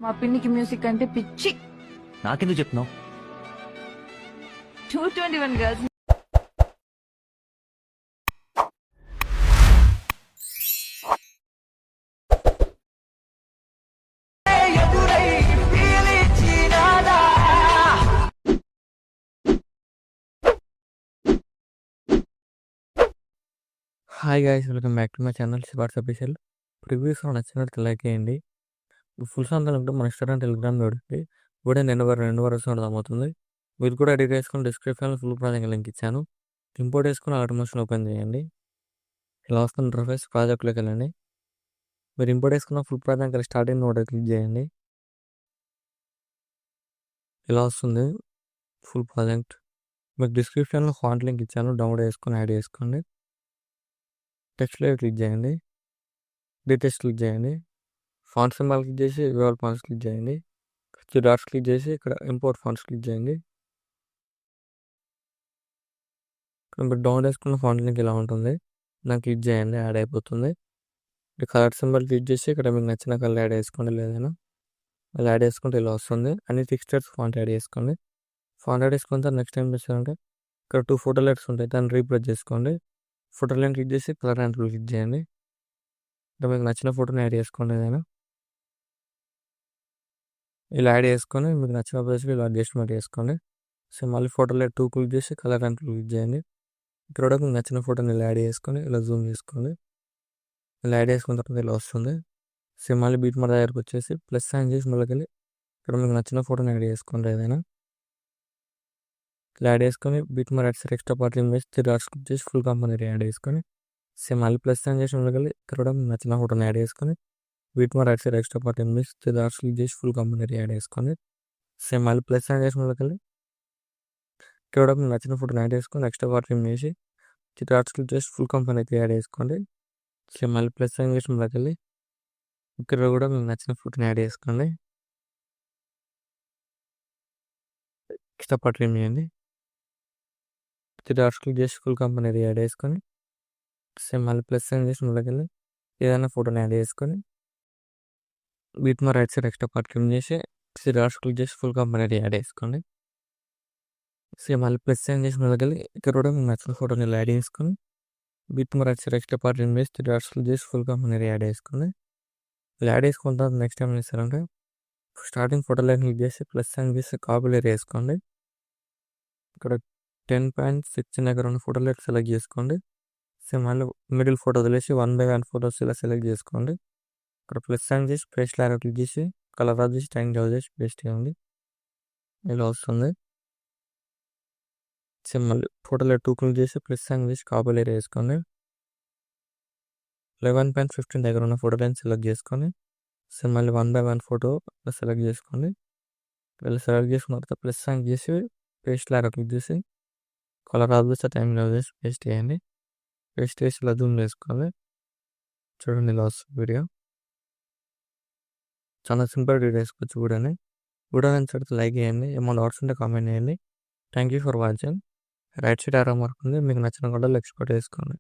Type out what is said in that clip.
మా పిన్నికి మ్యూజిక్ అంటే పిచ్చి. నాకెందుకు చెప్తున్నావు? 221 girls. Hi guys, welcome back to my channel శివార్స్ అఫీషియల్. ప్రివ్యూస్ నచ్చినట్టు లైక్ చేయండి. ఫుల్ సాంగ్ అనుకుంటే మన ఇన్స్టాగ్రామ్, టెలిగ్రామ్ చూడండి. కూడా రెండు వారం అర్థమవుతుంది. మీరు కూడా ఎడిట్ చేసుకుని డిస్క్రిప్షన్లో ఫుల్ ప్రాజెక్ట్ లింక్ ఇచ్చాను. ఇంపోర్ట్ చేసుకుని ఆటోమేషన్ ఓపెన్ చేయండి. ఇలా వస్తున్న ఇంటర్ఫేస్ ప్రాజెక్ట్లోకి వెళ్ళండి. మీరు ఇంపోర్ట్ చేసుకున్న full project starting note click చేయండి. ఇలా వస్తుంది ఫుల్ ప్రాజెక్ట్. మీకు డిస్క్రిప్షన్లో ఫాంట్ లింక్ ఇచ్చాను, డౌన్లోడ్ చేసుకొని యాడ్ చేసుకోండి. టెక్స్ట్లో క్లిక్ చేయండి, డీటెయిల్స్ క్లిక్ చేయండి, ఫాంట్ సింబల్ క్లిక్ చేసి వివల్ ఫాంట్స్ క్లిక్ చేయండి. డాట్స్ క్లిక్ చేసి ఇక్కడ ఇంపోర్ట్ ఫాంట్స్ క్లిక్ చేయండి. ఇక్కడ మీరు డౌన్లోడ్ చేసుకున్న ఫాంట్ లింక్ ఇలా ఉంటుంది, దాన్ని క్లిక్ చేయండి, యాడ్ అయిపోతుంది. కలర్ సింబల్ క్లిక్ చేసి ఇక్కడ మీకు నచ్చిన కలర్ యాడ్ చేసుకోండి, లేదైనా అలా యాడ్ చేసుకుంటే ఇలా వస్తుంది. అన్ని టెక్స్చర్స్ ఫాంట్ యాడ్ చేసుకోండి. ఫాంట్ యాడ్ చేసుకున్న తర్వాత నెక్స్ట్ ఏం చేస్తారంటే ఇక్కడ 2 ఫోటో లైట్స్ ఉంటాయి, దాన్ని రీప్లేస్ చేసుకోండి. ఫోటో లైన్ క్లిక్ చేసి కలర్ అండ్ క్లిక్ చేయండి. ఇక్కడ మీకు నచ్చిన ఫోటోని యాడ్ చేసుకోండి, ఏదైనా ఇలా యాడ్ చేసుకొని మీకు నచ్చిన ప్లేస్కి ఇలా అడ్జస్ట్మెంట్ చేసుకోండి. సో మళ్ళీ ఫోటోలో 2 క్లిక్ చేసి కలర్ అండ్ క్లిక్ చేయండి. ఇక్కడ కూడా మీకు నచ్చిన ఫోటోని ఇలా యాడ్ చేసుకొని ఇలా జూమ్ చేసుకోండి. ఇలా యాడ్ చేసుకున్న తర్వాత ఇలా వస్తుంది. సో మళ్ళీ బీట్ మార్క్ దగ్గరకు వచ్చేసి ప్లస్ సైన్ చేసి మళ్ళీ ఇక్కడ మీకు నచ్చిన ఫోటోని యాడ్ చేసుకోండి, ఏదైనా ఇలా యాడ్ చేసుకొని beat mark add extra part image 3 dots click చేసి ఫుల్ కంపెనీ యాడ్ చేసుకొని సేమ్ మళ్ళీ ప్లస్ సైన్ చేసి మళ్ళీ ఇక్కడ కూడా మీకు నచ్చిన ఫోటోని యాడ్ చేసుకొని beat mark add extra part image 3 dots click చేసి ఫుల్ కంపెనీ యాడ్ చేసుకొని సేమ్ మళ్ళీ ప్లస్ సైన్ చేసి మళ్ళీ ఇక్కడ కూడా మీకు నచ్చిన ఫోటోని యాడ్ చేసుకొని extra part image 3 dots click చేసి ఫుల్ కంపెనీ యాడ్ చేసుకోండి. సేమ్ మళ్ళీ ప్లస్ సైన్ చేసి మళ్ళీ ఇక్కడ కూడా మీకు నచ్చిన ఫోటోని యాడ్ చేసుకోండి, ఎక్స్ట్రా పార్ట్ చేయండి. 3 డాట్స్ క్లిక్ చేసి ఫుల్ కంపెనీ యాడ్ చేసుకొని సేమ్ మళ్ళీ ప్లస్ సైన్ చేసి మళ్ళీ ఏదైనా ఫోటోని యాడ్ చేసుకొని beat mark right side extra part చేసి 3 డాట్స్ క్లిక్ చేసి ఫుల్ కంపెనీ యాడ్ చేసుకోండి. సేమ్ మళ్ళీ ప్లస్ సైన్ చేసి మళ్ళీ ఇక్కడ కూడా మీకు నచ్చిన ఫోటోని ఇలా యాడ్ చేసుకొని beat mark right side extra part చేసి 3 డాట్స్ క్లిక్ చేసి ఫుల్ కంపెనీ యాడ్ చేసుకోండి. ఇలా యాడ్ చేసుకున్న తర్వాత నెక్స్ట్ ఏం చేస్తారంటే స్టార్టింగ్ ఫోటో లైన్ క్లిక్ చేసి ప్లస్ సైన్ చేసి కాపీ లేయర్ వేసుకోండి. ఇక్కడ 10.6 దగ్గర ఉన్న ఫోటో లైట్ సెలెక్ట్ చేసుకోండి. సేమ్ మళ్ళీ మిడిల్ ఫోటో వదిలేసి 1/1 ఫోటోస్ ఇలా సెలెక్ట్ చేసుకోండి. ఇక్కడ ప్లస్ సైన్ చేసి పేస్ట్ లాగా క్లిక్ చేసి కలర్ ఆఫ్ చేసి టైం జాబ్ చేసి పేస్ట్ చేయండి, ఇలా వస్తుంది. సేమ్ మళ్ళీ ఫోటోలో 2 క్లిక్ చేసి ప్లస్ సైన్ చేసి కాపీ లేయర్ వేసుకోండి. 11.15 దగ్గర ఉన్న ఫోటో లైన్ సెలెక్ట్ చేసుకొని సేమ్ మళ్ళీ 1/1 ఫోటో సెలెక్ట్ చేసుకోండి. ఇలా సెలెక్ట్ చేసుకున్న తర్వాత ప్లస్ సైన్ చేసి పేస్ట్ లాగా క్లిక్ చేసి కలర్ ఆఫ్ చేసి టైం జాబ్ చేసి పేస్ట్ చేయండి. పేస్ట్ చేసి ఇలా జూమ్ చేసుకోవాలి, చూడండి ఇలా వస్తుంది వీడియో. చాలా సింపుల్ ఎడిట్ చేసుకోవచ్చు వీడియో నచ్చితే లైక్ చేయండి, ఏమైనా డౌట్స్ ఉంటే కామెంట్ చేయండి. Thank you for watching. Right side ఆరో మార్క్ ఉంది, మీకు నచ్చిన కూడా ఎక్స్పోర్ట్ చేసుకోండి.